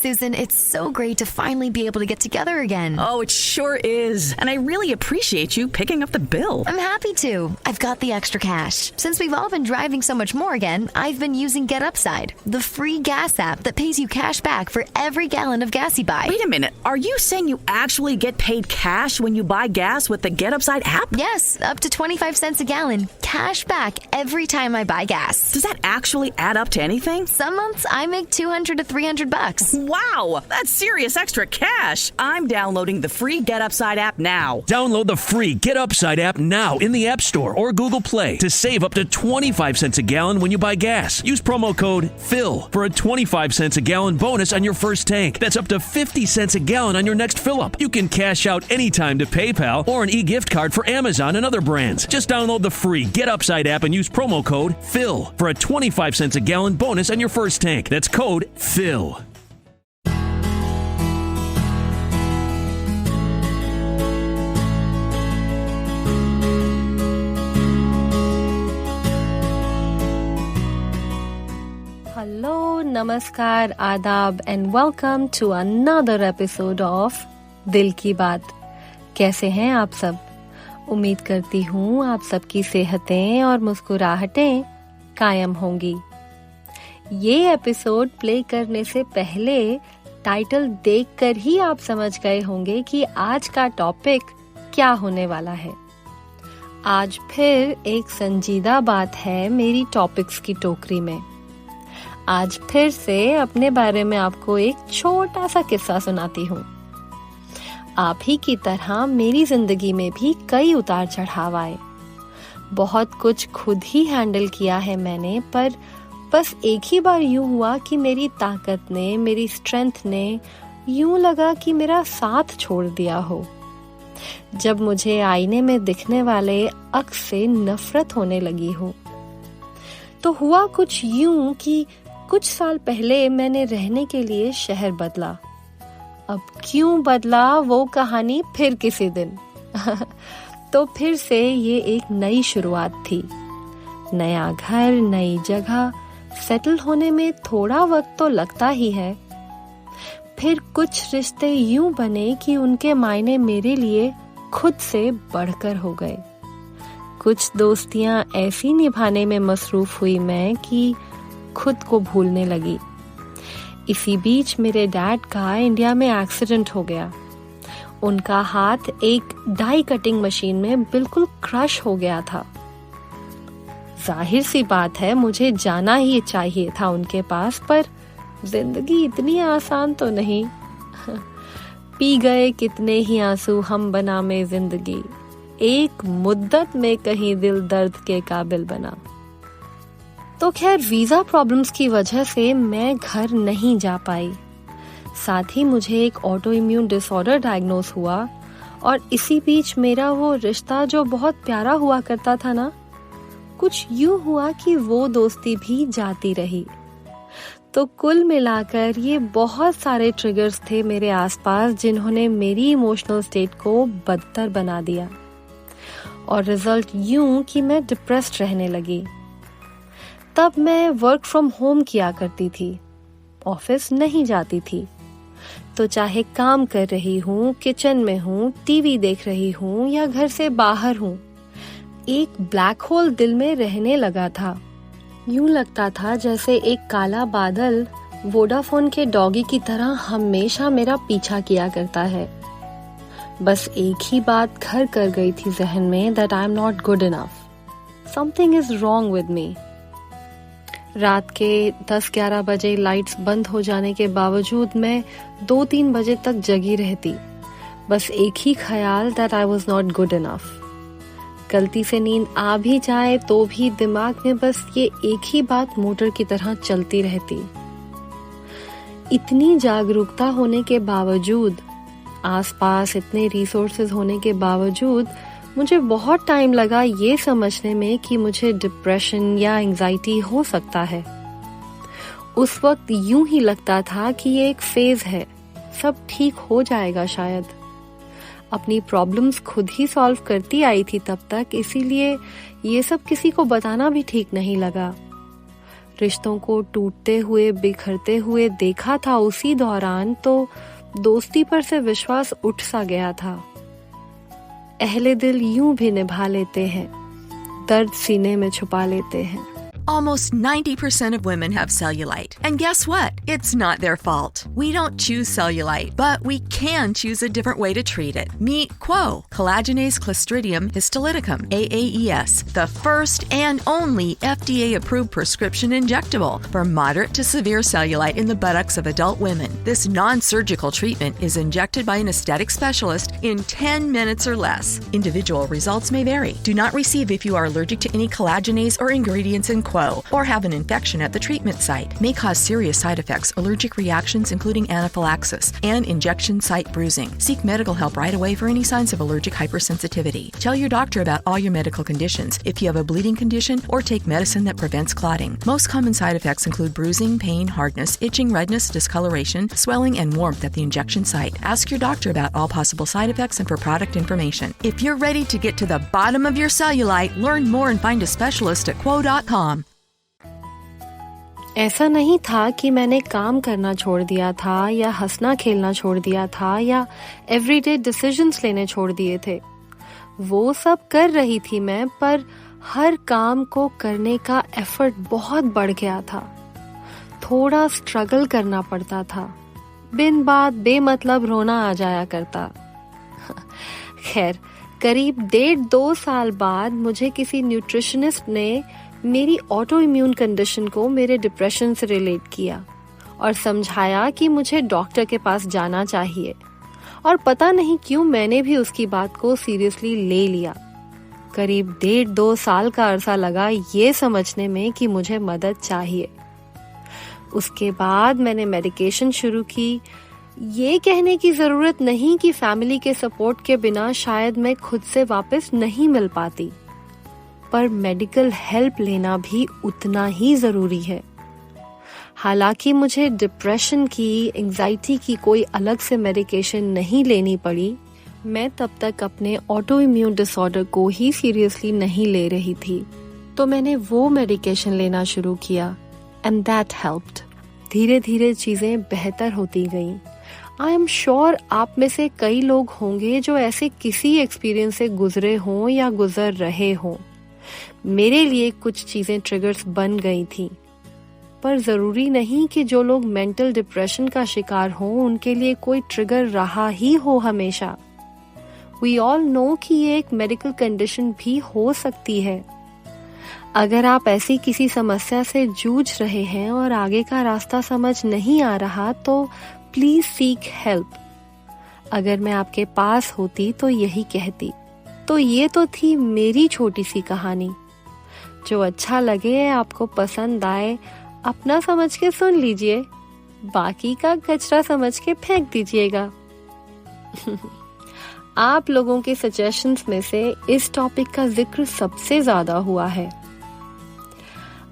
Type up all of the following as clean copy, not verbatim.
Susan, it's so great to finally be able to get together again. Oh, it sure is. And I really appreciate you picking up the bill. I'm happy to. I've got the extra cash. Since we've all been driving so much more again, I've been using GetUpside, the free gas app that pays you cash back for every gallon of gas you buy. Wait a minute. Are you saying you actually get paid cash when you buy gas with the GetUpside app? Yes, up to 25 cents a gallon. Cash back every time I buy gas. Does that actually add up to anything? Some months I make $200 to $300. Wow, that's serious extra cash. I'm downloading the free GetUpside app now. Download the free GetUpside app now in the App Store or Google Play to save up to 25 cents a gallon when you buy gas. Use promo code PHIL for a 25 cents a gallon bonus on your first tank. That's up to 50 cents a gallon on your next fill-up. You can cash out anytime to PayPal or an e-gift card for Amazon and other brands. Just download the free GetUpside app and use promo code PHIL for a 25 cents a gallon bonus on your first tank. That's code PHIL. Hello, namaskar, adab and welcome to another episode of दिल की बात। कैसे हैं आप सब? उम्मीद करती हूँ आप सबकी सेहतें और मुस्कुराहटें कायम होंगी। ये एपिसोड प्ले करने से पहले टाइटल देखकर ही आप समझ गए होंगे कि आज का टॉपिक क्या होने वाला है। आज फिर एक संजीदा बात है मेरी टॉपिक्स की टोकरी में। आज फिर से अपने बारे में आपको एक छोटा सा किस्सा सुनाती हूँ। आप ही की तरह मेरी जिंदगी में भी कई उतार चढ़ाव आए। बहुत कुछ खुद ही हैंडल किया है मैंने, पर बस एक ही बार यूं हुआ कि मेरी ताकत ने, मेरी स्ट्रेंथ ने यूं लगा कि मेरा साथ छोड़ दिया हो। जब मुझे आईने में दिखने वाले अक्स से नफरत होने लगी हो। तो हुआ कुछ यूं कि कुछ साल पहले मैंने रहने के लिए शहर बदला। अब क्यों बदला वो कहानी फिर किसी दिन। तो फिर से ये एक नई शुरुआत थी। नया घर, नई जगह, सेटल होने में थोड़ा वक्त तो लगता ही है। फिर कुछ रिश्ते यूं बने कि उनके मायने मेरे लिए खुद से बढ़कर हो गए। कुछ दोस्तियां ऐसी निभाने में मसरूफ हुई मैं कि खुद को भूलने लगी। इसी बीच मेरे डैड का इंडिया में एक्सीडेंट हो गया। उनका हाथ एक डाई कटिंग मशीन में बिल्कुल क्रश हो गया था। जाहिर सी बात है मुझे जाना ही चाहिए था उनके पास, पर जिंदगी इतनी आसान तो नहीं। पी गए कितने ही आंसू हम बना में जिंदगी, एक मुद्दत में कहीं दिल दर्द के काबिल बना। तो खैर वीजा प्रॉब्लम्स की वजह से मैं घर नहीं जा पाई। साथ ही मुझे एक ऑटो इम्यून डिसऑर्डर डायग्नोस हुआ और इसी बीच मेरा वो रिश्ता जो बहुत प्यारा हुआ करता था ना, कुछ यूं हुआ कि वो दोस्ती भी जाती रही। तो कुल मिलाकर ये बहुत सारे ट्रिगर्स थे मेरे आसपास जिन्होंने मेरी इमोशनल स्टेट को बदतर बना दिया। और रिजल्ट यूं कि मैं डिप्रेस्ड रहने लगी। तब मैं वर्क फ्रॉम होम किया करती थी, ऑफिस नहीं जाती थी। तो चाहे काम कर रही हूँ, किचन में हूँ, टीवी देख रही हूँ या घर से बाहर हूँ, एक ब्लैक होल दिल में रहने लगा था। यूं लगता था जैसे एक काला बादल वोडाफोन के डॉगी की तरह हमेशा मेरा पीछा किया करता है। बस एक ही बात घर कर गई थी जहन में, that I am not good enough, something is wrong with me. रात के 10-11 बजे लाइट्स बंद हो जाने के बावजूद मैं 2-3 बजे तक जगी रहती। बस एक ही ख्याल, that I was not good enough. गलती से नींद आ भी जाए तो भी दिमाग में बस ये एक ही बात मोटर की तरह चलती रहती। इतनी जागरूकता होने के बावजूद, आसपास इतने रिसोर्सेज होने के बावजूद मुझे बहुत टाइम लगा ये समझने में कि मुझे डिप्रेशन या एंजाइटी हो सकता है। उस वक्त यूं ही लगता था कि ये एक फेज है, सब ठीक हो जाएगा शायद। अपनी प्रॉब्लम्स खुद ही सॉल्व करती आई थी तब तक, इसीलिए ये सब किसी को बताना भी ठीक नहीं लगा। रिश्तों को टूटते हुए बिखरते हुए देखा था उसी दौरान, तो दोस्ती पर से विश्वास उठ सा गया था। अहले दिल यूं भी निभा लेते हैं, दर्द सीने में छुपा लेते हैं। Almost 90% of women have cellulite. And guess what? It's not their fault. We don't choose cellulite, but we can choose a different way to treat it. Meet Quo, Collagenase Clostridium histolyticum, AAES, the first and only FDA-approved prescription injectable for moderate to severe cellulite in the buttocks of adult women. This non-surgical treatment is injected by an aesthetic specialist in 10 minutes or less. Individual results may vary. Do not receive if you are allergic to any collagenase or ingredients in Quo, or have an infection at the treatment site. May cause serious side effects, allergic reactions including anaphylaxis, and injection site bruising. Seek medical help right away for any signs of allergic hypersensitivity. Tell your doctor about all your medical conditions if you have a bleeding condition, or take medicine that prevents clotting. Most common side effects include bruising, pain, hardness, itching, redness, discoloration, swelling, and warmth at the injection site. Ask your doctor about all possible side effects and for product information. If you're ready to get to the bottom of your cellulite, learn more and find a specialist at Quo.com. ऐसा नहीं था कि मैंने काम करना छोड़ दिया था या हंसना खेलना छोड़ दिया था या एवरीडे डिसीजंस लेने छोड़ दिए थे। वो सब कर रही थी मैं, पर हर काम को करने का एफर्ट बहुत बढ़ गया था। थोड़ा स्ट्रगल करना पड़ता था, बिन बात बेमतलब रोना आ जाया करता। खैर, करीब 1.5-2 साल बाद मुझे किसी न्यूट्रिशनिस्ट ने मेरी ऑटो इम्यून कंडीशन को मेरे डिप्रेशन से रिलेट किया और समझाया कि मुझे डॉक्टर के पास जाना चाहिए, और पता नहीं क्यों मैंने भी उसकी बात को सीरियसली ले लिया। करीब 1.5-2 साल का अरसा लगा ये समझने में कि मुझे मदद चाहिए। उसके बाद मैंने मेडिकेशन शुरू की। ये कहने की जरूरत नहीं कि फैमिली के सपोर्ट के बिना शायद मैं खुद से वापस नहीं मिल पाती, पर मेडिकल हेल्प लेना भी उतना ही जरूरी है। हालांकि मुझे डिप्रेशन की, एंजाइटी की कोई अलग से मेडिकेशन नहीं लेनी पड़ी, मैं तब तक अपने ऑटो इम्यून डिसऑर्डर को ही सीरियसली नहीं ले रही थी। तो मैंने वो मेडिकेशन लेना शुरू किया, एंड दैट हेल्प्ड। धीरे धीरे चीजें बेहतर होती गईं। आई एम श्योर आप में से कई लोग होंगे जो ऐसे किसी एक्सपीरियंस से गुजरे हों या गुजर रहे हों। मेरे लिए कुछ चीजें ट्रिगर्स बन गई थी, पर जरूरी नहीं कि जो लोग मेंटल डिप्रेशन का शिकार हों उनके लिए कोई ट्रिगर रहा ही हो हमेशा। वी ऑल नो कि ये एक मेडिकल कंडीशन भी हो सकती है। अगर आप ऐसी किसी समस्या से जूझ रहे हैं और आगे का रास्ता समझ नहीं आ रहा, तो प्लीज सीक हेल्प। अगर मैं आपके पास होती तो यही कहती। तो ये तो थी मेरी छोटी सी कहानी। जो अच्छा लगे, आपको पसंद आए, अपना समझ के सुन लीजिए, बाकी का कचरा समझ के फेंक दीजिएगा। आप लोगों के सजेशंस में से इस टॉपिक का जिक्र सबसे ज्यादा हुआ है।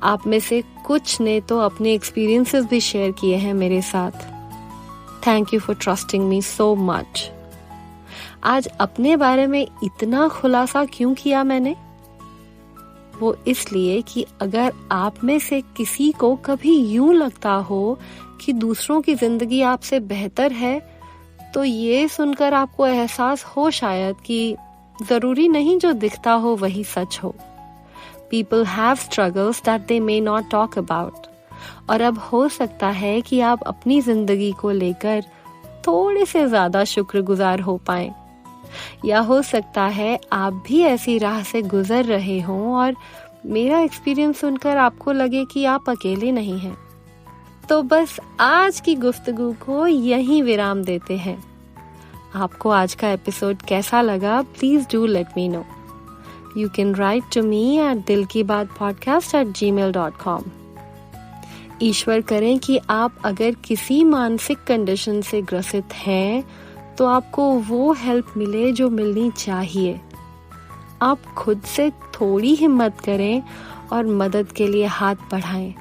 आप में से कुछ ने तो अपने एक्सपीरियंसेस भी शेयर किए हैं मेरे साथ। Thank you for trusting me so much. आज अपने बारे में इतना खुलासा क्यों किया मैंने? वो इसलिए कि अगर आप में से किसी को कभी यूं लगता हो कि दूसरों की जिंदगी आपसे बेहतर है, तो ये सुनकर आपको एहसास हो शायद कि जरूरी नहीं जो दिखता हो वही सच हो। People have struggles that they may not talk about. और अब हो सकता है कि आप अपनी जिंदगी को लेकर थोड़े से ज्यादा शुक्रगुजार हो पाएं, या हो सकता है आप भी ऐसी राह से गुजर रहे हों और मेरा एक्सपीरियंस सुनकर आपको लगे कि आप अकेले नहीं हैं। तो बस आज की गुफ्तगू को यहीं विराम देते हैं। आपको आज का एपिसोड कैसा लगा? Please do let me know. You can write to me at dilkibaatpodcast@gmail.com। ईश्वर करें कि आप अगर किसी मानसिक कंडीशन से ग्रसित हैं तो आपको वो हेल्प मिले जो मिलनी चाहिए। आप खुद से थोड़ी हिम्मत करें और मदद के लिए हाथ बढ़ाएं।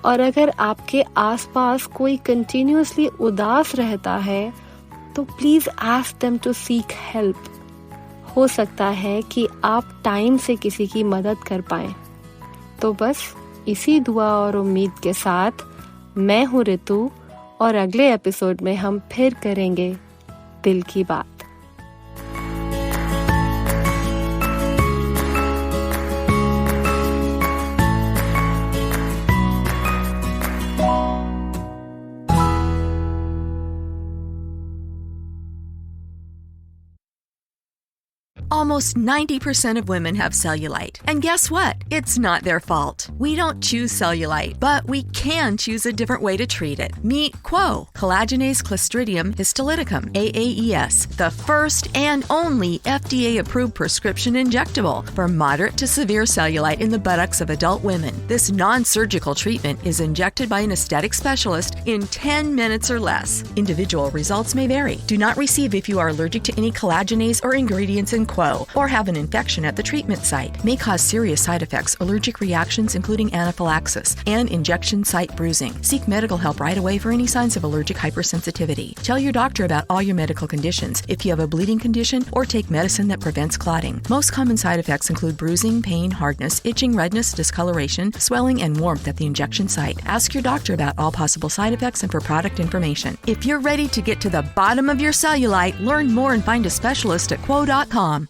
और अगर आपके आसपास कोई कंटिन्यूअसली उदास रहता है तो please ask them to seek help. हो सकता है कि आप टाइम से किसी की मदद कर पाएं। तो बस इसी दुआ और उम्मीद के साथ मैं हूँ ऋतु और अगले एपिसोड में हम फिर करेंगे दिल की बात। Almost 90% of women have cellulite. And guess what? It's not their fault. We don't choose cellulite, but we can choose a different way to treat it. Meet Quo, Collagenase Clostridium histolyticum, AAES, the first and only FDA-approved prescription injectable for moderate to severe cellulite in the buttocks of adult women. This non-surgical treatment is injected by an aesthetic specialist in 10 minutes or less. Individual results may vary. Do not receive if you are allergic to any collagenase or ingredients in Quo or have an infection at the treatment site. May cause serious side effects, allergic reactions including anaphylaxis, and injection site bruising. Seek medical help right away for any signs of allergic hypersensitivity. Tell your doctor about all your medical conditions if you have a bleeding condition or take medicine that prevents clotting. Most common side effects include bruising, pain, hardness, itching, redness, discoloration, swelling, and warmth at the injection site. Ask your doctor about all possible side effects and for product information. If you're ready to get to the bottom of your cellulite, learn more and find a specialist at Quo.com.